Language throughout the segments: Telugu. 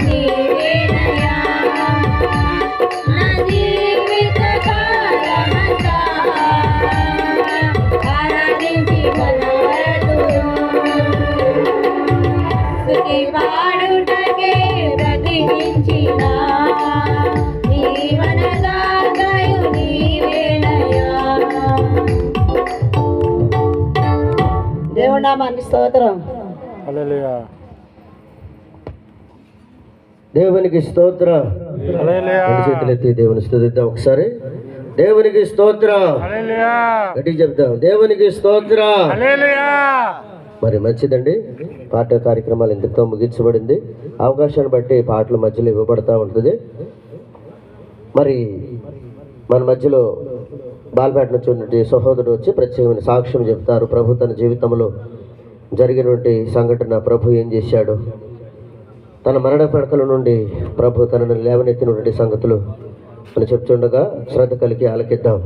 నీవేనయ్యా నా జీవిత కాలమంతా ఆరాధించి కొలవతును స్తుతి పాడుటకే ప్రతిష్ఠించిన జీవనదాతయు నీవేనయ్యా. దేవుని నామానికి స్తోత్రం. హల్లెలూయా. దేవునికి స్తోత్రం. హల్లెలూయా. చేతులెత్తి దేవుని స్తుతిద్దాం ఒకసారి. దేవునికి స్తోత్రం. హల్లెలూయా. గట్టిగా చెప్తాం, దేవునికి స్తోత్రం. హల్లెలూయా. మరి మంచిదండి, పాట కార్యక్రమాలు ఇంతతో ముగించబడింది. అవకాశాన్ని బట్టి పాటల మధ్యలో ఇవ్వబడతా ఉంటుంది. మరి మన మధ్యలో బాల్పేట నుంచి ఉన్నటువంటి సహోదరుడు వచ్చి ప్రత్యేకమైన సాక్ష్యం చెప్తారు. ప్రభు తన జీవితంలో జరిగినటువంటి సంఘటన, ప్రభు ఏం చేశాడు, తన మరణ పడకల నుండి ప్రభు తనను లేవనెత్తినటువంటి సంగతులు అని చెప్తుండగా శ్రద్ధ కలిగి ఆలకిద్దాం.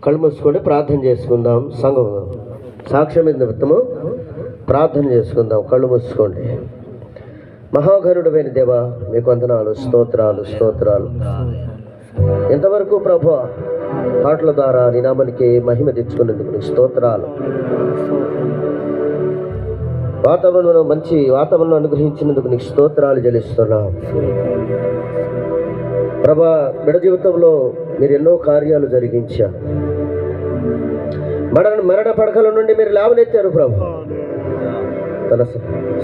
కళ్ళు మూసుకొని ప్రార్థన చేసుకుందాం. సంఘం సాక్ష్యం నిమిత్తము ప్రార్థన చేసుకుందాం. కళ్ళు మూసుకోండి. మహాగరుడైన దేవా, మీకు వందనాలు, స్తోత్రాలు స్తోత్రాలు. ఇంతవరకు ప్రభు పాటల ద్వారా నీ నామానికి మహిమ తెచ్చుకునేందుకు నీకు స్తోత్రాలు. వాతావరణంలో మంచి వాతావరణం అనుగ్రహించినందుకు నీకు స్తోత్రాలు చెల్లిస్తున్నాం ప్రభా. బిడ జీవితంలో మీరు ఎన్నో కార్యాలు జరిగించారు. మరణ పడకల నుండి మీరు లేవనెత్తారు ప్రభు. తన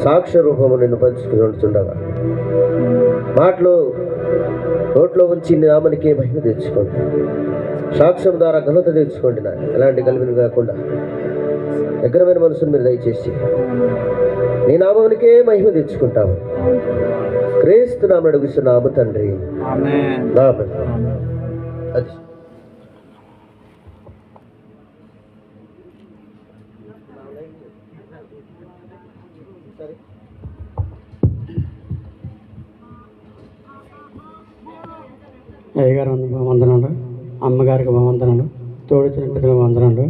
సాక్ష్య రూపము నిన్ను పంచుకుంటుండగా మాటలు నోట్లో ఉంచి నీ నామానికి మహిమ తెచ్చుకోండి. సాక్ష్యం ద్వారా ఘనత తెచ్చుకోండి. నా ఎలాంటి గలిబిలు కాకుండా దగ్గరమైన మనసును మీరు దయచేసి నీ నామానికే మహిమ తెచ్చుకుంటాము. క్రీస్తు నామమున అడుగుచున్నాము తండ్రి, ఆమేన్. అది అయ్యగారు వందనాలు, అమ్మగారికి వందనాలు, తోడుచిన పెద్దలకు వందనాలు.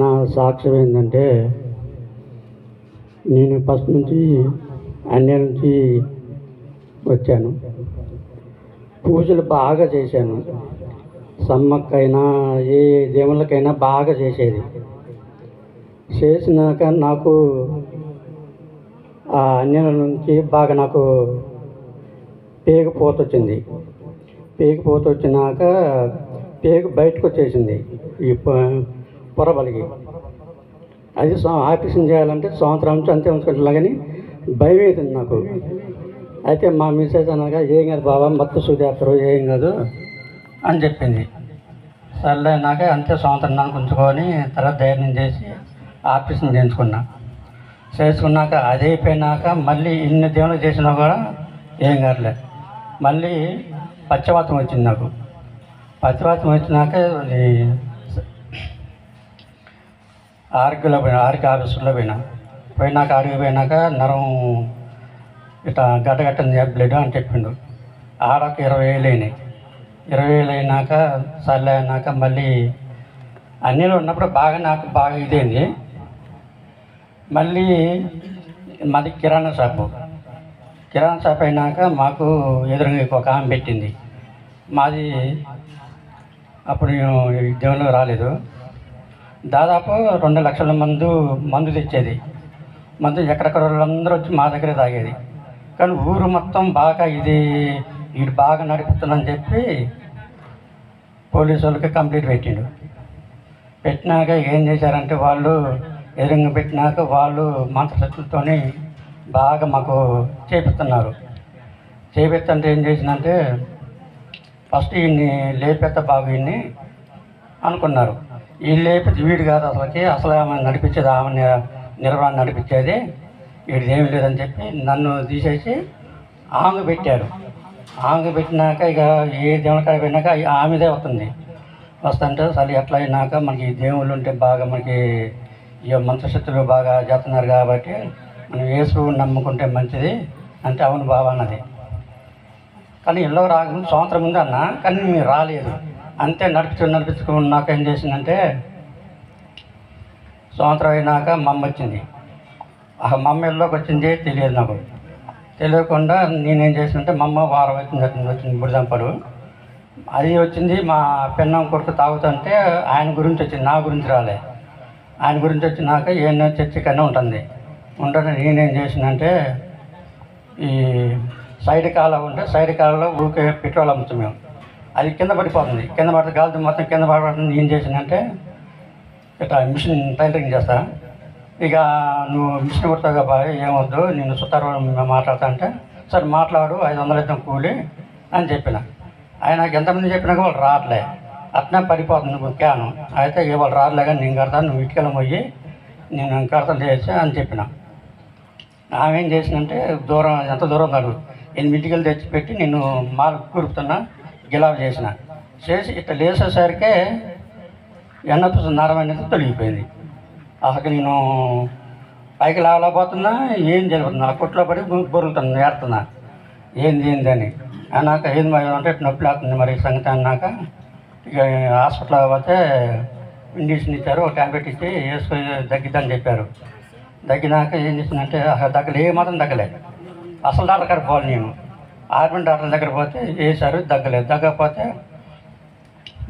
నా సాక్ష్యం ఏంటంటే, నేను ఫస్ట్ నుంచి అన్య నుంచి వచ్చాను. పూజలు బాగా చేశాను. సమ్మక్కైనా ఏ దేవుళ్ళకైనా బాగా చేసేది. చేసినాక నాకు ఆ అన్యుల నుంచి బాగా నాకు పేగు వచ్చింది. పేగు వచ్చినాక పేగు బయటకు వచ్చేసింది ఈ పొరబలికి. అది ఆపరేషన్ చేయాలంటే సంవత్సరం నుంచి అంతే ఉంచుకుంటున్నా కానీ భయం అవుతుంది నాకు. అయితే మా మిస్సెస్ అనగా ఏం కాదు బాబా, మత్తు సూదేస్తారు, ఏం కాదు అని చెప్పింది. సర్లేనాక అంతే సంవత్సరం నాకు ఉంచుకొని తర్వాత ధైర్యం చేసి ఆపరేషన్ చేసుకున్నాక అది అయిపోయినాక మళ్ళీ ఇన్ని దేవుళ్ళు చేసినా కూడా ఏం కావట్లేదు. మళ్ళీ పక్షవాతం వచ్చింది నాకు. పక్షవాతం వచ్చినాక ఆరోగ్యంలో ఆరోగ్య ఆఫీసులో పోయినాక ఆడికి పోయినాక నరం ఇట్లా గడ్డగట్టని బ్లడ్ అని చెప్పిండు. ఆడకు 20,000 అయినాయి. 20,000 అయినాక సర్లే అయినాక మళ్ళీ అన్నీలో ఉన్నప్పుడు నాకు బాగా ఇదైంది. మళ్ళీ మాది కిరాణా షాప్ అయినాక మాకు ఎదురుగా ఒక ఆమె పెట్టింది. మాది అప్పుడు దేవుళ్ళు రాలేదు. దాదాపు 2 లక్షల మందు తెచ్చేది. మందు ఎక్కడెక్కడ వాళ్ళందరూ వచ్చి మా దగ్గరే తాగేది. కానీ ఊరు మొత్తం బాగా వీడు బాగా నడుపుతుందని చెప్పి పోలీసు వాళ్ళకి కంప్లైంట్ పెట్టినాక ఏం చేశారంటే వాళ్ళు ఎదురుగా పెట్టినాక వాళ్ళు మంత్రశక్తులతోని బాగా మాకు చేపిస్తున్నారు. చేపిస్తుంటే ఏం చేసిందంటే ఫస్ట్ ఈయన్ని లేపేత బాగా ఈయన్ని అనుకున్నారు. ఈ లేపితే వీడు కాదు అసలు ఆమె నడిపించేది, ఆమె నిర్వహణ నడిపించేది, వీడిది ఏమి లేదని చెప్పి నన్ను తీసేసి ఆమె పెట్టారు. ఆమె పెట్టినాక ఇక ఏ దేవునికాడ పోయినాక ఆమెదే వస్తుంది. వస్తుంటే అసలు ఎట్లా అయినాక మనకి దేవుళ్ళు ఉంటే బాగా మనకి ఇక మంత్రశక్తులు బాగా చేస్తున్నారు కాబట్టి మనం యేసు నమ్ముకుంటే మంచిది అంటే అవును బాబా అన్నది. కానీ ఇళ్ళో రాకముందు సంవత్సరం ముందు అన్న, కానీ మీరు రాలేదు. అంతే నడిపించుకున్నాక ఏం చేసిందంటే సంవత్సరం అయినాక మా అమ్మ వచ్చింది. మా అమ్మ ఇల్లోకి వచ్చింది తెలియదు నాకు. తెలియకుండా నేనేం చేసినంటే మా అమ్మ వారం వచ్చింది బుడిదంపడు. అది వచ్చింది మా పెన్నం కొడుకు తాగుతుంటే ఆయన గురించి వచ్చింది, నా గురించి రాలే. ఆయన గురించి వచ్చినాక ఏమో చర్చి కన్నా ఉంటుంది. నేనేం చేసినంటే ఈ సైడ్ కాలువ ఉంటే సైడ్ కాలువలో ఊరికే పెట్రోల్ అమ్ముతాం మేము. అది కింద పడిపోతుంది. కింద పడితే గాలితో మొత్తం కింద పడిపోతుంది. ఏం చేసినంటే ఇట్లా మిషన్ టైలరింగ్ చేస్తా. ఇక నువ్వు మిషన్ కుడతావు కదా, ఏమొద్దు నేను సుతారు మాట్లాడతా అంటే, సరే మాట్లాడు 500 ఇద్దాం కూలి అని చెప్పిన. ఆయనకు ఎంతమంది చెప్పినాక వాళ్ళు రావట్లే, అట్నే పడిపోతుంది క్యాను. అయితే వాళ్ళు రావట్లే కానీ నేను కడతాను, నువ్వు ఇటుకల పోయి నేను కడతాను చేసి అని చెప్పిన. ఆమె ఏం చేసిందంటే దూరం ఎంత దూరం కాదు 8 ఇటుకలు తెచ్చిపెట్టి నేను మాలు కూరుపుతున్నా గిలాబ్ చేసి ఇట్లా లేసేసరికి ఎన్నపు నరం అనేది తొలగిపోయింది. అసలు నేను పైకి లేవలేకపోతున్నా, ఏం జరుగుతుంది, ఆ కొట్లో పడి బొరుగుతున్నా, ఏడుతున్నా ఏంది అని అన్నాక ఏం అంటే నొప్పి లేస్తుంది మరి సంగతి అన్నాక ఇక హాస్పిటల్ పోతే ఇంజక్షన్ ఇచ్చారు, ఒక ట్యాబ్లెట్ ఇచ్చి వేసుకొని తగ్గిద్దని చెప్పారు. తగ్గినాక ఏం చేసిందంటే అసలు ఏ మాత్రం తగ్గలేదు. అసలు డాక్టర్ దగ్గర పోవాలి నేను. ఆర్మీ డాక్టర్ దగ్గర పోతే వేశారు, తగ్గకపోతే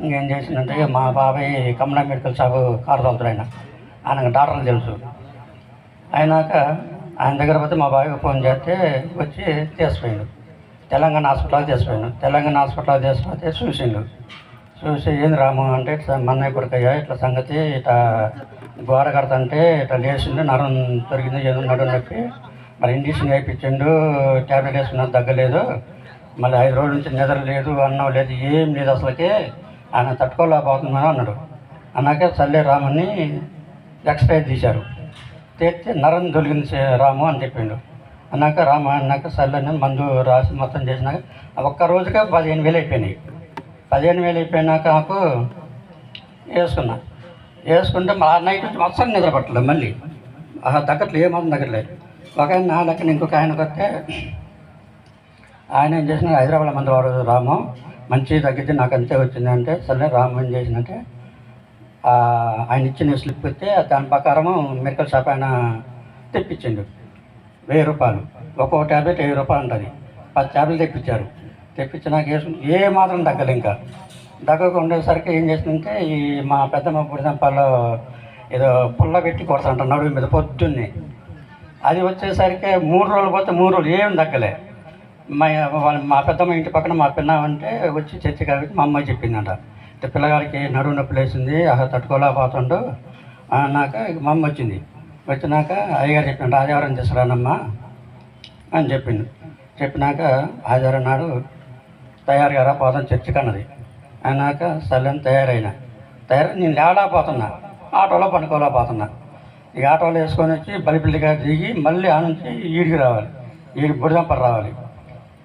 ఇంకేం చేసిందంటే మా బాబాయ్ కమలా మెడికల్ షాపు కారు తోలుతాడు ఆయనకు డాక్టర్లు తెలుసు. అయినాక ఆయన దగ్గర పోతే మా బాబాయ్కి ఫోన్ చేస్తే వచ్చి తీసిపోయిండు. తెలంగాణ హాస్పిటల్కి తీసిపోయాను. తెలంగాణ హాస్పిటల్కి తీసిపోతే చూసి ఏంది రాము అంటే ఇట్లా మన్నయ్య కొడుకయ్యా ఇట్లా సంగతి ఇట్లా గోడ కడతంటే ఇట్లా లేచిండు, నరం తొరిగింది, ఏదో నడుము నొప్పి, మరి ఇంజక్షన్ వేయించిండు, ట్యాబ్లెట్ వేసుకున్నా తగ్గలేదు, మళ్ళీ 5 రోజుల నుంచి నిద్ర లేదు, అన్నం లేదు, ఏం లేదు, అసలుకే ఆయన తట్టుకోలేకపోతున్నాను అన్నాడు. అన్నాక సర్లే రామని ఎక్స్రే తీశారు. తీస్తే నరం తొలిగింది రాము అని చెప్పిండు. అన్నాక రామ అన్నాక సర్లేని మందు రాసి మొత్తం చేసినాక ఒక్క రోజుగా 15,000 అయిపోయినాయి. 15,000 అయిపోయినాక నాకు వేసుకుంటే మా నైట్ నుంచి మొత్తం నిద్ర పట్టలేదు. మళ్ళీ తగ్గట్లేదు, ఏమాత్రం తగ్గట్లేదు. ఒక ఆయన నా లెక్కన ఇంకొక ఆయనకు వస్తే ఆయన ఏం చేసిన హైదరాబాద్ మంది వాడు రాము మంచి తగ్గితే నాకు అంతే వచ్చిందంటే సరే రాము ఏం చేసినంటే ఆయన ఇచ్చిన స్లిప్ ఇస్తే దాని ప్రకారం మెడికల్ షాప్ ఆయన తెప్పించిండు. 1000 రూపాయలు ఒక్కొక్క ట్యాబ్లెట్ 1000 రూపాయలు ఉంటుంది. 10 ట్యాబ్లెట్ తెప్పించారు. తెప్పించినాక వేసుకుని ఏ మాత్రం తగ్గదు. ఇంకా తగ్గక ఉండేసరికి ఏం చేసిందంటే ఈ మా పెద్దమ్మ బుడిదంపాల్లో ఏదో పుల్ల పెట్టి కొడతాంట నడుము మీద పొద్దున్నే. అది వచ్చేసరికి 3 రోజులు పోతే 3 రోజులు ఏం తగ్గలే. మా పెద్దమ్మ ఇంటి పక్కన మా పిన్నామంటే వచ్చి చర్చి కాబట్టి మా అమ్మాయి చెప్పిందంట, ఇట్లా పిల్లగాడికి నడుము నొప్పి లేచింది, అసలు తట్టుకోలేకపోతుండు అన్నాక మా అమ్మ వచ్చినాక అయ్యగారు చెప్పిండు ఆదివారం తీసుకురానమ్మా అని చెప్పినాక ఆదివారం నాడు తయారుగా పోతాం చర్చికి అన్నది. అన్నాక సర్లేని తయారు నేను లేవలేకపోతున్నా, ఆటోలో పనుకోలేకపోతున్నా. ఈ ఆటోలో వేసుకొని వచ్చి బలిపిల్లిగా దిగి మళ్ళీ ఆ నుంచి ఈడికి రావాలి, బుడిదంపడు రావాలి.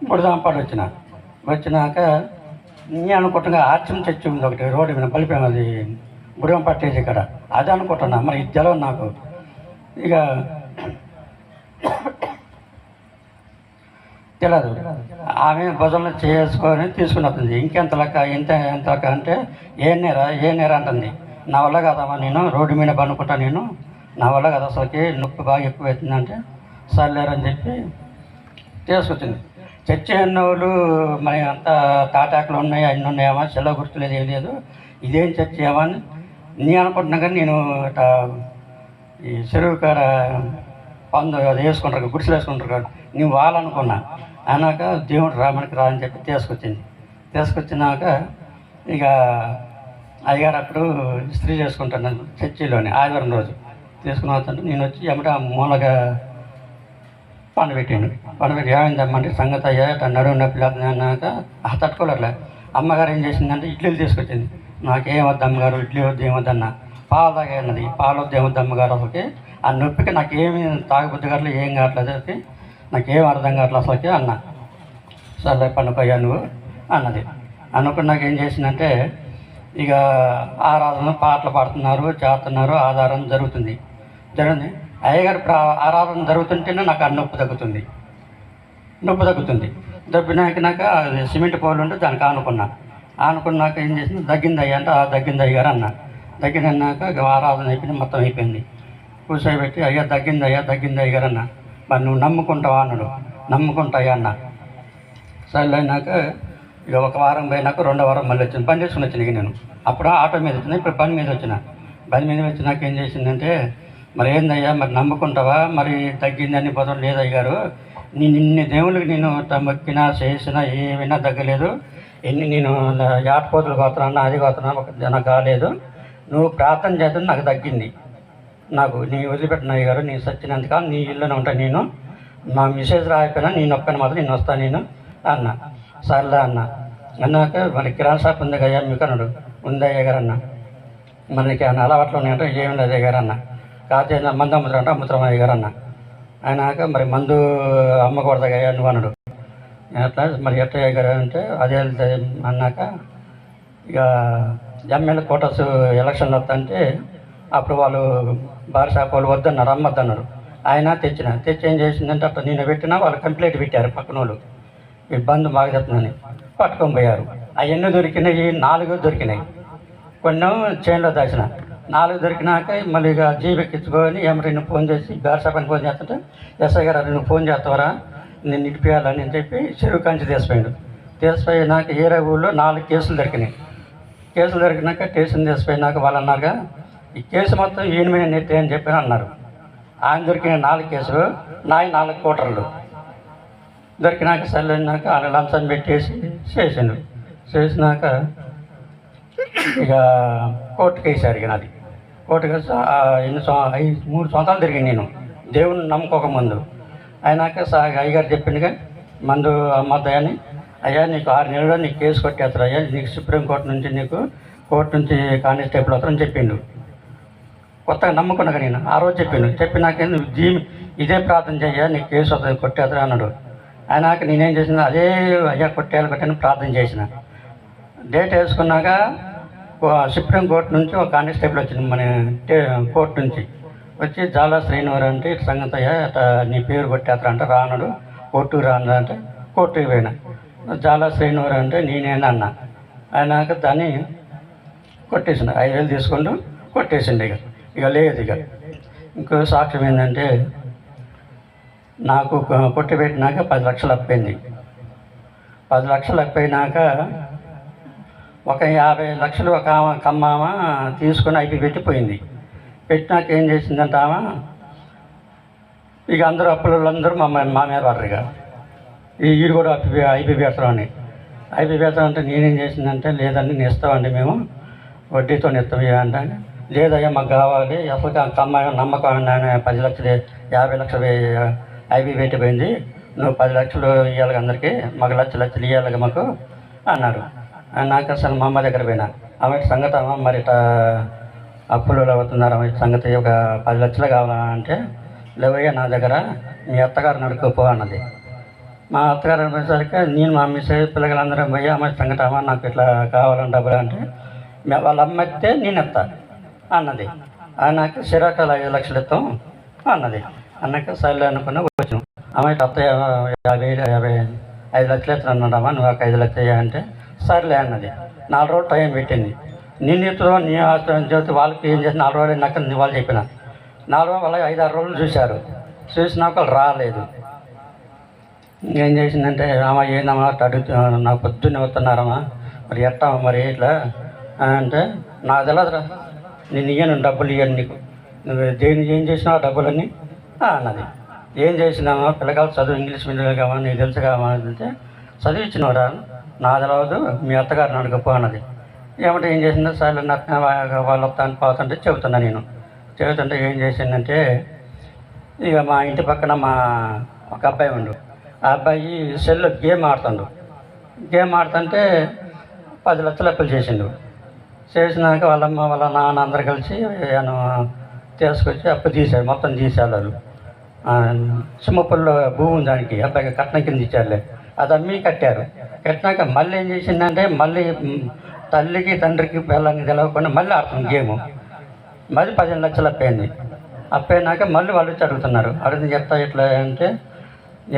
బుడిదంపడు వచ్చినాక నేను అనుకుంటున్నా ఆర్చం చర్చి ఉంది ఒకటి రోడ్డు మీద బలిపోయాను, అది బుడిదంపడు స్టేజ్ ఇక్కడ, అది అనుకుంటున్నా. మరి ఇది తెలవదు నాకు. ఇక తెలియదు. ఆమె భుజంలో చేసుకొని తీసుకుని వస్తుంది. ఇంకెంత లెక్క ఎంత లెక్క అంటే ఏ నేరా అంటుంది. నా వల్ల కదమ్మా, నేను రోడ్డు మీద పనుకుంటా, నా వల్ల కదా, అసలుకి నొప్పి బాగా ఎక్కువ అవుతుందంటే సర్లేరని చెప్పి తీసుకొచ్చింది. చర్చి అన్నవాళ్ళు మరి అంతా తాటాకులు ఉన్నాయి, అన్నీ ఉన్నాయేమో, సెలవు గుర్తులేదు, ఏం లేదు, ఇదేం చర్చి ఏమో అని నేను అనుకుంటున్నా. కానీ నేను ఇట్లా ఈ చెరువు కాడ అది వేసుకుంటారు, గుడిసెలు వేసుకుంటారు కదా, నేను వాళ్ళనుకున్నా. అన్నాక దేవుడు రామనికి రా అని చెప్పి తీసుకొచ్చినాక ఇక అయ్యగారు అప్పుడు ఇస్త్రీ చేసుకుంటాను చర్చిలోనే ఆదివారం రోజు తీసుకుని వస్తుంటే నేను వచ్చి ఎమ్మట మూలగా పండబెట్టి ఏమైందమ్మంటే సంగతి అయ్యా నడుము నొప్పి లేకపోతే అన్నాక తట్టుకోలేట్లే. అమ్మగారు ఏం చేసిందంటే ఇడ్లీలు తీసుకొచ్చింది. నాకేం వద్దు అమ్మగారు, ఇడ్లీ వద్దు ఏమొద్దన్న, పాలు తాగేన్నది, పాలు వద్దు ఏమొద్దు అమ్మగారు, అసలుకి ఆ నొప్పికి నాకేమి తాగబుద్ధి కావట్లేదు, ఏం కావట్లేదు, అసలుకి నాకేం అర్థం కావట్లేదు అసలుకి అన్న. సర్లే పండుగయ్యా నువ్వు అన్నది. అనుకున్నాక ఏం చేసిందంటే ఇక ఆరాధన పాటలు పాడుతున్నారు, చేస్తున్నారు, ఆధారం జరుగుతుంది. అయ్యగారు ఆరాధన జరుగుతుంటేనే నాకు ఆ నొప్పి తగ్గుతుంది. దబ్బినాక అది సిమెంట్ పోలు ఉంటే దానికి ఆనుకున్నాక ఏం చేసింది, తగ్గింది అయ్యా అంటే తగ్గింది అయ్యగారు అన్న. తగ్గిందన్నాక ఆరాధన అయిపోయింది, మొత్తం అయిపోయింది. కూర్చోబెట్టి అయ్యా తగ్గింది అయ్యారు అన్న. మరి నువ్వు నమ్ముకుంటావా అన్నాడు. నమ్ముకుంటా అయ్యా అన్న. సరే అయినాక ఇక ఒక వారం పోయినాక 2వ వారం మళ్ళీ వచ్చింది. పని చేసుకుని వచ్చిన ఇక నేను అప్పుడు ఆటో మీద వచ్చిన, ఇప్పుడు పని మీద వచ్చిన. పని మీద వచ్చినాక ఏం చేసిందంటే, మరి ఏందయ్యా మరి నమ్ముకుంటావా, మరి తగ్గిందని పోతాం లేదయ్య గారు, ఇన్ని దేవుళ్ళకి నేను మొక్కినా చేసినా ఏమైనా తగ్గలేదు, నేను యాటపోతులు కోతున్నాను అది కోతున్నాను నాకు కాలేదు, నువ్వు ప్రార్థన చేస్తే నాకు తగ్గింది, నాకు నీ వదిలిపెట్టిన అయ్య గారు, నీ సచ్చినంతకాలం నీ ఇల్లునే ఉంటా, నేను మా మిసేజ్ రాయిపోయినా నేను ఒక్కని మాత్రం నేను వస్తాను నేను అన్న. సర్లే అన్న. అన్నాక మరి కిరాణా షాప్ ఉంది కదా మీకు అన్నాడు. ఉంది అయ్య గారు అన్న. మనకి అన్న అలవాట్లు ఉన్నాయంటే ఏం లేదు అయ్య గారు అన్న. కాకపోతే మందు అమ్ముతారంటే అమ్ముతాం అయ్య గారు అన్న. అయినాక మరి మందు అమ్మకూడదు అయ్యా నువ్వు అన్నాడు. అట్లా మరి ఎట్ట అయ్య గారు అంటే అదే అన్నాక ఇక ఎమ్మెల్యే కోటర్స్ ఎలక్షన్లు వస్తుంటే అప్పుడు వాళ్ళు బార్ షాప్ వాళ్ళు వద్దన్నారు, అమ్మొద్దన్నారు. ఆయన తెచ్చి ఏం చేసిందంటే అట్లా నేను పెట్టినా వాళ్ళు కంప్లైంట్ పెట్టారు పక్కన వాళ్ళు, ఇబ్బంది బాగా చెప్తుందని పట్టుకొని పోయారు. అవన్నీ దొరికినాయి, 4 దొరికినాయి. కొన్ని చైన్లో దాచిన 4 దొరికినాక మళ్ళీ ఇక జీబెక్కించుకొని ఎమరిని ఫోన్ చేసి బార్ షాప్ అని ఫోన్ చేస్తుంటే ఎస్ఐ గారు నువ్వు ఫోన్ చేస్తావరా నేను నిడిపియాలని అని చెప్పి చెరువు కంచి తీసిపోయినాక ఏరే ఊళ్ళో 4 కేసులు దొరికినాయి. కేసులు దొరికినాక స్టేషన్ తీసిపోయినాక వాళ్ళు అన్నారుగా ఈ కేసు మొత్తం ఈయన మీద నెత్తి అని చెప్పి అన్నారు. ఆయన దొరికిన 4 కేసులు, నాయి 4 కోటర్లు దొరికినాక సరైనాక ఆయన లంచం పెట్టేసి చేసినాక ఇక కోర్టుకు వేసారు. ఇక నాది కోర్టుకు వేసి 3 సంవత్సరాలు తిరిగి నేను దేవుని నమ్ముకోకముందు. అయినాక అయ్యగారు చెప్పిందిగా మందు అమ్మద్దాయని, అయ్యా నీకు 6 నెలల్లో నీకు కేసు కొట్టేస్తారు అయ్యా, నీకు సుప్రీంకోర్టు నుంచి కోర్టు నుంచి కానిస్టేబుల్ అవుతారని చెప్పిండు. కొత్తగా నమ్ముకున్నాక నేను ఆ రోజు చెప్పినాక నువ్వు ఇదే ప్రార్థన చెయ్యా నీకు కేసు వస్తుంది కొట్టేస్తారు అన్నాడు. అయినాక నేనేం చేసిన అదే అయ్యా కొట్టేయాలని ప్రార్థన చేసిన. డేట్ వేసుకున్నాక సుప్రీంకోర్టు నుంచి ఒక కానిస్టేబుల్ వచ్చింది మన కోర్టు నుంచి వచ్చి జాలా శ్రీనివారు అంటే సంగతి అయ్యా అట్లా నీ పేరు కొట్టేస్తారు అంటే రానడు కోర్టుకు రాను అంటే కోర్టుకు పోయినా. జాలా శ్రీనివారు అంటే నేనేనా అన్న. అయినాక దాన్ని కొట్టేసిన 5,000 తీసుకుంటూ కొట్టేసిండు. ఇక లేదు. ఇంకో సాక్ష్యం ఏంటంటే నాకు కొట్టిపెట్టినాక 10 లక్షలు అప్పైంది. 10 లక్షలు అప్పైనాక ఒక 50 లక్షలు ఒక కమ్మామ తీసుకొని అయిపోయి పెట్టిపోయింది. పెట్టినాక ఏం చేసిందంటే ఆమె ఇక అందరూ అప్పులందరూ మా మీద పడరు. ఇక వీడు కూడా అయిపోయి పెడతామని అంటే నేనేం చేసిందంటే లేదండి నేను ఇస్తామండి మేము వడ్డీతో ఇస్తాం అంటే లేదయ్యా మాకు కావాలి అసలు కమ్మాయి నమ్మకం 10 లక్షలు 50 లక్షలు అయిపోయి పెట్టిపోయింది, నువ్వు 10 లక్షలు ఇవ్వాలి అందరికీ, మాకు లక్షలు ఇవ్వాలి మాకు అన్నారు. నాకు అసలు మా అమ్మ దగ్గర పోయినా ఆమె సంగతి అమ్మ మరి ఇట్లా అప్పులు అవుతున్నారు ఆమె సంగతి ఒక 10 లక్షలు కావాలా అంటే లేవయ్యా నా దగ్గర మీ అత్తగారు నడుకోపో అన్నది. మా అత్తగారు అనేసరికి నేను మా మిస్ పిల్లలందరూ పోయి అమ్మాయి సంగతి అమ్మ నాకు ఇట్లా కావాలని డబ్బులు అంటే వాళ్ళ అమ్మ ఇస్తే నేను ఇస్తా అన్నది. నాకు సిరాకాలు 5 లక్షలు ఇస్తాం అన్నది. అన్నాక సర్లే అనుకున్నా వచ్చినాం. అమ్మాయి అత్తయ్య 5 లక్షలు ఇస్తాను అన్నాడమ్మా నువ్వు ఒక 5 లక్షలు అంటే సర్లే అన్నది. 4 రోజులు టైం పెట్టింది. నేను ఇస్తాను నీ చెబితే వాళ్ళకి ఏం చేసి 4 రోజులు అయినాక వాళ్ళు చెప్పిన 4 రోజులు వాళ్ళకి 5-6 రోజులు చూశారు. చూసినాక వాళ్ళు రాలేదు. ఏం చేసిందంటే అమ్మ ఏందమ్మా అడుగుతు నాకు పొద్దున్నే వస్తున్నారమ్మా మరి ఎట్టా మరి ఇట్లా అంటే నాకు తెలియదురా నేను ఇయ్యను డబ్బులు ఇవ్వను నీకు, నువ్వు దేని ఏం చేసినావు డబ్బులన్నీ అన్నది. ఏం చేసినామా పిల్లకాయలు చదువు ఇంగ్లీష్ మీడియం కావాలి నీకు తెలుసు కావాలి అంటే చదివించినవరా నా తెలియదు మీ అత్తగారిని అడగపో అన్నది. ఏమంటే ఏం చేసిందో సార్లు వాళ్ళు వస్తాను పోతుంటే చెబుతున్నా. నేను చెబుతుంటే ఏం చేసిందంటే ఇక మా ఇంటి పక్కన మా ఒక అబ్బాయి ఉండు, ఆ అబ్బాయి సెల్లో గేమ్ ఆడుతుండు. గేమ్ ఆడుతుంటే 10 లక్షలు అప్పులు చేసిండు. చేసినాక వాళ్ళమ్మ వాళ్ళ నాన్న అందరు కలిసి తీసుకొచ్చి అప్పు తీశారు, మొత్తం తీశారు. వాళ్ళు సింహపల్లిలో భూమి ఉంది దానికి అబ్బాయికి కట్నం కింద ఇచ్చారులే, అది అమ్మి కట్టారు. కట్టినాక మళ్ళీ ఏం చేసిందంటే మళ్ళీ తల్లికి తండ్రికి పిల్లలకి తెలవకుండా మళ్ళీ ఆడుతుంది గేము. మళ్ళీ 15 లక్షలు అప్పయింది. అప్పయినాక మళ్ళీ వాళ్ళు వచ్చి అడుగుతున్నారు. అడిగితే చెప్తా ఎట్లా అంటే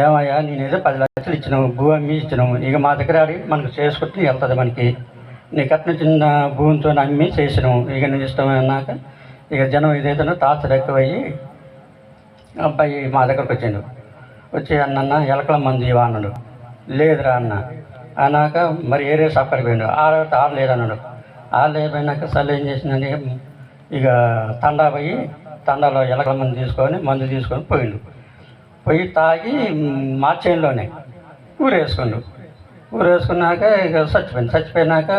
ఏమయ్యా నేను ఏదో 10 లక్షలు ఇచ్చినావు భూమి అమ్మి ఇచ్చినావు, ఇక మా దగ్గర అడిగి మనకు చేసుకుంటే వెళ్తుంది మనకి, నీ కట్నం చిన్న భూమితో అమ్మి చేసినావు, ఇక నువ్వు ఇష్టమన్నాక ఇక జనం ఇదైతే టార్చర్ ఎక్కువయ్యి అబ్బాయి మా దగ్గరకు వచ్చిండు. వచ్చి అన్న ఎలకల మందు ఇవా అన్నాడు. లేదురా అన్న అన్నాక మరి ఏరే సప్పరికి పోయిండు. ఆరు లేదన్నాడు. ఆరు లేకపోయినాక సర్లే ఏం చేసిందని ఇక తండా పోయి తండాలో ఎలకల మందు తీసుకొని పోయిండు. పోయి తాగి మార్చేయంలోనే ఊరేసుకున్నాక ఇక చచ్చిపోయినాక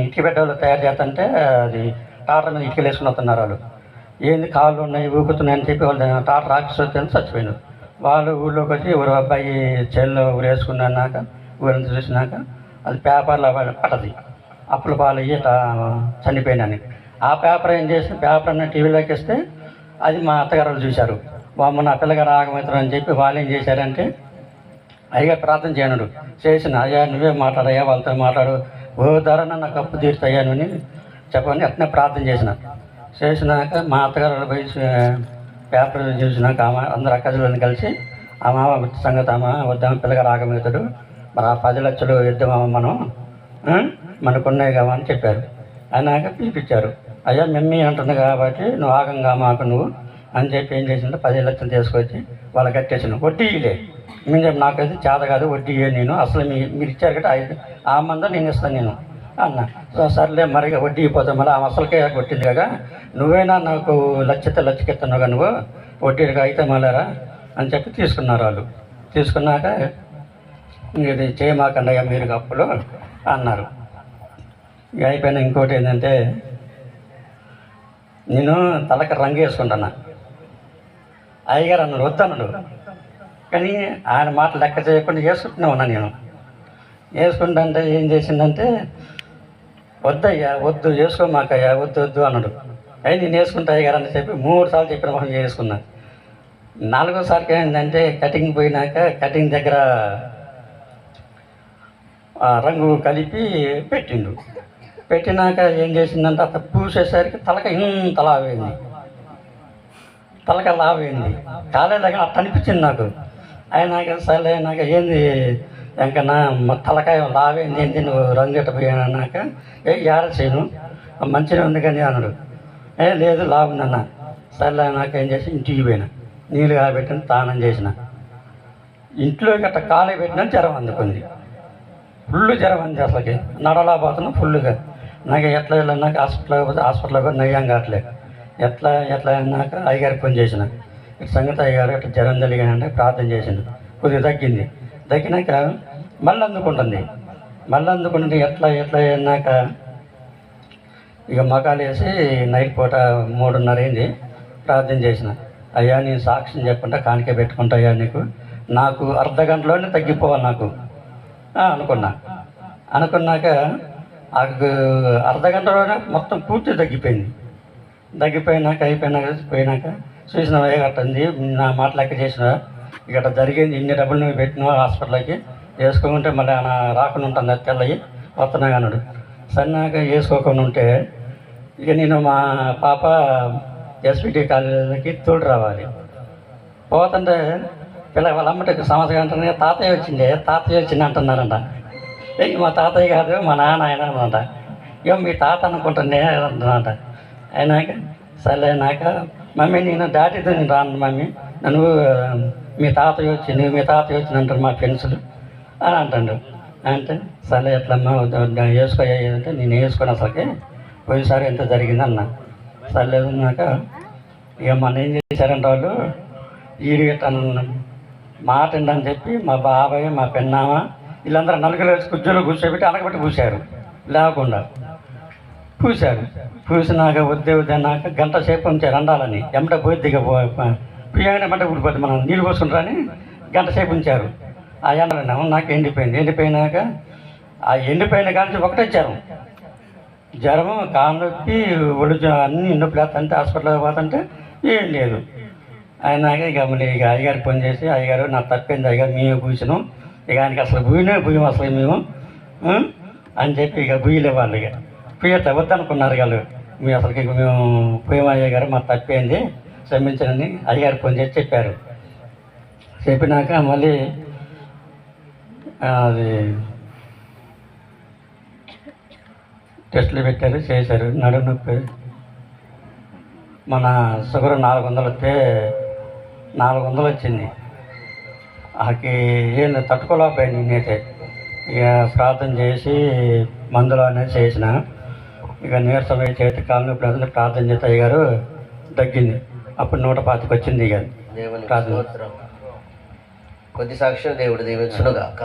ఇటుక బిడ్డలు తయారు చేస్తుంటే అది టాటర్ మీద ఇటుకలు వేసుకుని వస్తున్నారు. వాళ్ళు ఏంది కాళ్ళు ఉన్నాయి ఊగుతున్నాయని చెప్పి వాళ్ళు టాటర్ రాక్షసి వచ్చి చచ్చిపోయినారు. వాళ్ళు ఊళ్ళోకి వచ్చి ఊరు అబ్బాయి చేల్లో ఊరేసుకున్నాక ఊరంతా చూసినాక అది పేపర్లో పట్టది అప్పుల పాలు అయ్యి చనిపోయినని. ఆ పేపర్ ఏం చేసి పేపర్ అన్న టీవీలోకి ఇస్తే అది మా అత్తగారు చూశారు. వామ్మ నా పిల్లగారు ఆగమవుతారు అని చెప్పి వాళ్ళు ఏం చేశారంటే అయ్యగారు ప్రార్థన చేయనుడు చేసిన అయ్యా నువ్వే మాట్లాడయ్యా వాళ్ళతో మాట్లాడు ఓ ధరన నాకు అప్పు తీరుతాయ్యా అని చెప్పని అట్నే ప్రార్థన చేసినాక మా అత్తగారు పోయి పేపర్ చూసినాక ఆమె అందరు అక్కజులను కలిసి ఆ మామ సంగతి ఆమె వద్దామ పిల్లగారు ఆగమవుతాడు మరి ఆ 10 లక్షలు ఇద్దామా మనం మనకున్నాయి కావా అని చెప్పారు. అయినాక పిలిపించారు. అయ్యా మెమ్మి అంటుంది కాబట్టి నువ్వు ఆగంగా మాకు నువ్వు అని చెప్పి ఏం చేసిందో 10 లక్షలు తీసుకొచ్చి వాళ్ళు కట్టేసాను. వడ్డీలే మేము చెప్పి నాకైతే చేత కాదు వడ్డీ నేను అసలు మీరు ఇచ్చారు కదా ఆ మంద నేను ఇస్తాను నేను అన్న. సర్లే మరి వడ్డీ అయిపోతాం మళ్ళీ ఆమె అసలుకే కొట్టింది కదా నువ్వైనా నాకు లచ్చకిస్తున్నావు కదా నువ్వు వడ్డీగా అయితే మళ్ళారా అని చెప్పి తీసుకున్నారు. వాళ్ళు తీసుకున్నాక ఇది చేయమాకండి అయ్యా మీరు అప్పులు అన్నారు. ఇక అయిపోయినా ఇంకోటి ఏంటంటే నేను తలకి రంగు వేసుకుంటున్నా. అయ్యగారు అన్నాడు వద్దన్నాడు. కానీ ఆయన మాట లెక్క చేయకుండా వేసుకుంటూనే ఉన్నా. నేను వేసుకుంటుంటే ఏం చేసిందంటే వద్దయ్యా వద్దు చేసుకోమాకయ్యా వద్దు అన్నాడు. అయ్యి నేను వేసుకుంటా అయ్యగారు అని చెప్పి 3 సార్లు చెప్పిన మొహం చేసుకున్నా. 4వ సారికి ఏంటంటే కటింగ్ పోయినాక కటింగ్ దగ్గర రంగు కలిపి పెట్టినాక ఏం చేసిందంటే అతను పూసేసరికి తలక ఇంత లావైంది. కాలేదు దగ్గర అట్ట అనిపించింది నాకు. అయినాక సరే నాకు ఏంది ఇంకన్నా తలకాయ లావైంది ఏంటి నువ్వు రంగు ఎట్టపోయానాక ఏడ చేయను మంచిగా ఉంది కానీ అన్నాడు. లేదు లావుందన్న. సరే నాకు ఏం చేసి ఇంటికి పోయినా నీళ్ళు కాబెట్టిన స్నానం చేసిన. ఇంట్లో గట్ట కాలు పెట్టినా జ్వరం అందుకుంది. ఫుల్ జ్వరం అంది అసలుకి నడవలేకపోతున్నాం ఫుల్గా. నాకు ఎట్లా వెళ్ళినాక హాస్పిటల్కి కూడా నయ్యం కావట్లేదు. ఎట్లా అన్నాక అయ్యగారికి ఫోన్ చేసిన ఇటు సంగతి అయ్యగారు ఇట్లా జ్వరం జరిగానంటే ప్రార్థన చేసిండు. కొద్దిగా తగ్గినాక మళ్ళీ అందుకుంటుంది. ఎట్లా అన్నాక ఇక మకాలు వేసి నైట్ పూట 3:30 అయింది. ప్రార్థన చేసిన అయ్యా నేను సాక్ష్యం చెప్పంటే కానికే పెట్టుకుంటా అయ్యా నీకు నాకు అర్ధగంటలోనే తగ్గిపోవాలి నాకు అనుకున్నాక అర్ధగంటలోనే మొత్తం పూర్తి అయిపోయినాక చూసిన గట్టింది నా మాట లెక్క చేసిన ఇక్కడ జరిగింది ఇన్ని డబ్బులు నువ్వు పెట్టినావు హాస్పిటల్కి వేసుకోకుంటే మళ్ళీ ఆయన రాకుండా ఉంటుంది తెల్లయి వస్తున్నాయి అన్నాడు. సన్నాక వేసుకోకుండా ఉంటే ఇక నేను మా పాప ఎస్పీటీ కాలేజీకి తోడు రావాలి. పోతుంటే వాళ్ళ అమ్మటికి సంవత్సరం అంటున్నా తాతయ్య వచ్చింది అంటున్నారంట. మా తాతయ్య కాదు మా నాన్న ఆయన అన్నమాట. ఇక మీ తాత అనుకుంటున్నా అంటున్నాట. అయినాక సరే అయినాక మమ్మీ నేను దాటితో నేను రాను మమ్మీ నన్ను మీ తాతయ్య వచ్చిందంటారు మా ఫ్రెండ్స్లు అని అంటాడు. అంటే సరే ఎట్లమ్మా వేసుకోయాలంటే నేను వేసుకొని అసలుకి పోయినసారి ఎంత జరిగిందన్న. సర్లేదన్నాక ఇక మన ఏం చేశారంటే వాళ్ళు మాట అని చెప్పి మా బాబాయ్ మా పెన్నామ వీళ్ళందరూ నలుగురు వేసి కుర్చీలో కూర్చోబెట్టి అనకబెట్టి పూసారు. లేకుండా పూసినాక వద్దన్నాక గంట సేపు ఉంచారు అండాలని ఎమ్మట పోయిద్దిగా పియ్యగానే ఎమ్మట ఊడిపోద్ది మనం నీళ్ళు పోసుకుంటారని గంట సేపు ఉంచారు. ఆ ఎండలు నాకు ఎండిపోయినాక ఆ ఎండిపోయిన కానీ ఒకటే జ్వరము కాలు నొప్పి ఒళ్ళు అన్నీ నొప్పి లేదంటే హాస్పిటల్కి పోతుంటే ఏం లేదు. అయినాక ఇక మళ్ళీ అయ్యగారికి ఫోన్ చేసి అయ్యగారు నాకు తప్పింది అయ్యగారు మేమే పూసినాం ఇక ఆయనకి అసలు భూయం అసలు మేము అని చెప్పి ఇక భూయలే వాళ్ళు ఇక పూయత వద్దనుకున్నారు వాళ్ళు మేము అసలుకి మేము పూయం అయ్యగారు మాకు తప్పింది క్షమించనని అయ్యగారికి ఫోన్ చేసి చెప్పారు. చెప్పినాక మళ్ళీ అది టెస్టులు పెట్టారు చేశారు. నడుము నొప్పి మన షుగర్ 400 వస్తే 400 వచ్చింది. ఆకి ఏం తట్టుకోలేకపోయాను నేనైతే. ఇక ప్రార్థన చేసి మందులు అనేది చేసిన. ఇక నీరసమై చేతి కాలు నొప్పి అతను ప్రార్థన చేస్తే అయ్యగారు తగ్గింది. అప్పుడు 125 వచ్చింది. ఇక దేవునికి ప్రార్థన. స్తోత్రం. కొద్ది సాక్ష్యం దేవుడు దీవించునుగాక.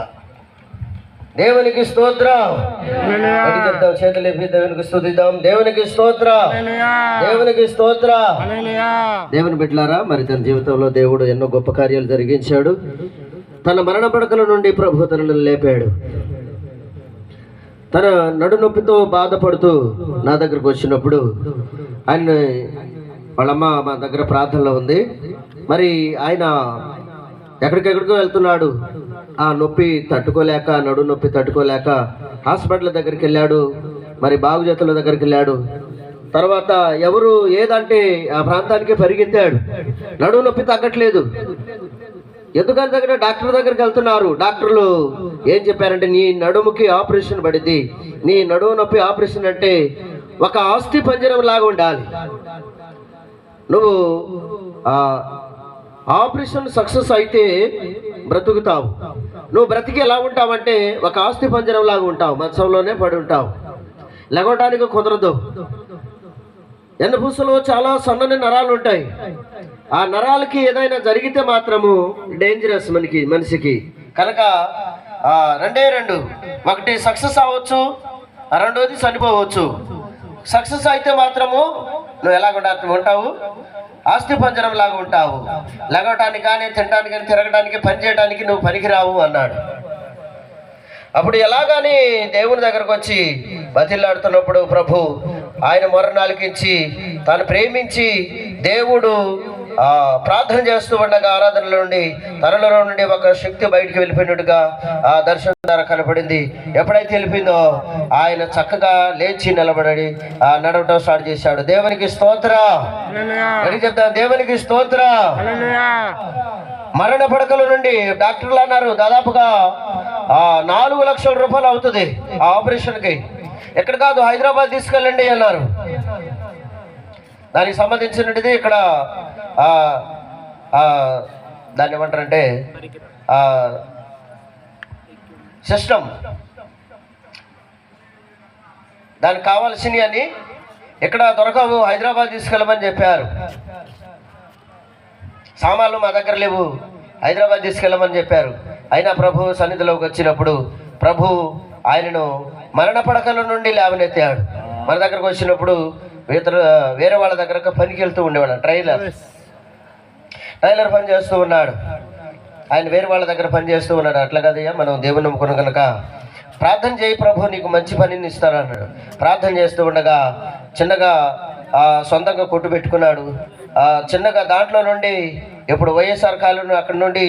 దేవునికి స్తోత్రం. గట్టి చెప్తాం, చేతులేపి దేవునికి స్తుతిద్దాం. దేవునికి స్తోత్రం, దేవునికి స్తోత్రం. దేవుని బిడ్డలారా, మరి తన జీవితంలో దేవుడు ఎన్నో గొప్ప కార్యాలు జరిగించాడు. తన మరణ పడకల నుండి ప్రభు తనను లేపాడు. తన నడు నొప్పితో బాధపడుతూ నా దగ్గరకు వచ్చినప్పుడు ఆయన వాళ్ళమ్మ మా దగ్గర ప్రార్థనలో ఉంది. మరి ఆయన ఎక్కడికెక్కడికో వెళ్తున్నాడు. ఆ నొప్పి తట్టుకోలేక, నడు నొప్పి తట్టుకోలేక హాస్పిటల్ దగ్గరికి వెళ్ళాడు. మరి బాగుజాతుల దగ్గరికి వెళ్ళాడు. తర్వాత ఎవరు ఏదంటే ఆ ప్రాంతానికి పరిగెత్తాడు. నడువు నొప్పి తగ్గట్లేదు. ఎందుకంటే డాక్టర్ దగ్గరికి వెళ్తున్నారు. డాక్టర్లు ఏం చెప్పారంటే, నీ నడుముకి ఆపరేషన్ పడింది. నీ నడుము నొప్పి ఆపరేషన్ అంటే ఒక ఆస్తి పంజరం లాగా ఉండాలి. నువ్వు ఆపరేషన్ సక్సెస్ అయితే బ్రతుకుతావు. నువ్వు బ్రతికి ఎలా ఉంటావంటే ఒక ఆస్తి పంజరం లాగా ఉంటావు. మంచంలోనే పడి ఉంటావు. లెగవటానికి కుదరదు. ఎన్నపూసలో చాలా సన్నని నరాలు ఉంటాయి. ఆ నరాలకి ఏదైనా జరిగితే మాత్రము డేంజరస్ మనిషికి. కనుక రెండే రెండు, ఒకటి సక్సెస్ అవ్వచ్చు, రెండోది చనిపోవచ్చు. సక్సెస్ అయితే మాత్రము నువ్వు ఎలాగ ఉంటావు? ఆస్తి పంజరం లాగా ఉంటావు. లెగవటానికి కానీ, తినడానికి కానీ, తిరగడానికి, పని చేయడానికి నువ్వు పనికిరావు అన్నాడు. అప్పుడు ఎలాగని దేవుని దగ్గరకు వచ్చి బతిల్లాడుతున్నప్పుడు ప్రభు ఆయన మొర్ర ఆలకించి తాను ప్రేమించి దేవుడు ప్రార్థన చేస్తూ ఉండగా ఆరాధనలో నుండి తనలో నుండి ఒక శక్తి బయటికి వెళ్ళిపోయినట్టుగా ఆ దర్శనం ద్వారా కనపడింది. ఎప్పుడైతే వెళ్ళిపోయిందో ఆయన చక్కగా లేచి నిలబడి నడవటం స్టార్ట్ చేశాడు. దేవునికి స్తోత్రం. అని చెప్తాను, దేవునికి స్తోత్రం. మరణ పడకల నుండి డాక్టర్లు అన్నారు దాదాపుగా 4 లక్షల రూపాయలు అవుతుంది ఆ ఆపరేషన్కి. ఎక్కడ కాదు, హైదరాబాద్ తీసుకెళ్ళండి అన్నారు. దానికి సంబంధించినది ఇక్కడ దాన్ని ఏమంటారంటే సిస్టమ్, దానికి కావాల్సినవి అని ఇక్కడ దొరకవు, హైదరాబాద్ తీసుకెళ్ళమని చెప్పారు. సామాన్లు మా దగ్గర లేవు, హైదరాబాద్ తీసుకెళ్ళమని చెప్పారు. అయినా ప్రభు సన్నిధిలోకి వచ్చినప్పుడు ప్రభు ఆయనను మరణ పడకల నుండి లేవనెత్తాడు. మన దగ్గరకు వచ్చినప్పుడు వేరే వాళ్ళ దగ్గర పనికి వెళ్తూ ఉండేవాడు. టైలర్ పని చేస్తూ ఉన్నాడు. ఆయన వేరే వాళ్ళ దగ్గర పని చేస్తూ ఉన్నాడు. అట్లా కదయ్యా, మనం దేవుని నమ్ముకున్నాం కనుక ప్రార్థన చేయి, ప్రభు నీకు మంచి పనిని ఇస్తాడు అన్నాడు. ప్రార్థన చేస్తూ ఉండగా చిన్నగా సొంతంగా కొట్టు పెట్టుకున్నాడు. చిన్నగా దాంట్లో నుండి ఇప్పుడు వైఎస్ఆర్ కాలంలో అక్కడి నుండి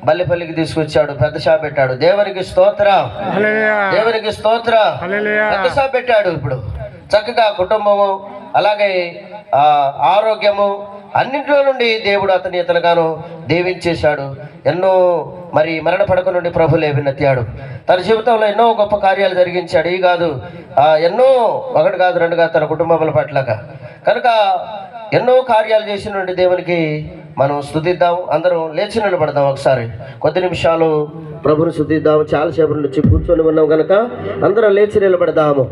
బల్లిపల్లికి తీసుకొచ్చాడు. పెద్ద షాప్ పెట్టాడు. దేవునికి స్తోత్రం, దేవునికి స్తోత్రం. పెద్ద షాప్ పెట్టాడు. ఇప్పుడు చక్కగా కుటుంబము అలాగే ఆరోగ్యము అన్నింటిలో నుండి దేవుడు ఇతనుగాను దీవించేశాడు. ఎన్నో మరి మరణ పడక నుండి ప్రభు లేవనెత్తాడు. తన జీవితంలో ఎన్నో గొప్ప కార్యాలు జరిగించాడు. ఈ కాదు ఎన్నో, ఒకటి కాదు రెండు కాదు, తన కుటుంబముల పట్లగా. కనుక ఎన్నో కార్యాలు చేసిన నుండి దేవునికి మనం స్తుతిద్దాం. అందరం లేచి నిలబడదాం. ఒకసారి కొద్ది నిమిషాలు ప్రభుని స్తుతిద్దాము. చాలాసేపు నుంచి కూర్చొని ఉన్నాం కనుక అందరం లేచి నిలబడదాము.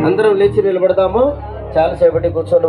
అందరం లేచి నిలబడదాము. చాలాసేపటి కూర్చొని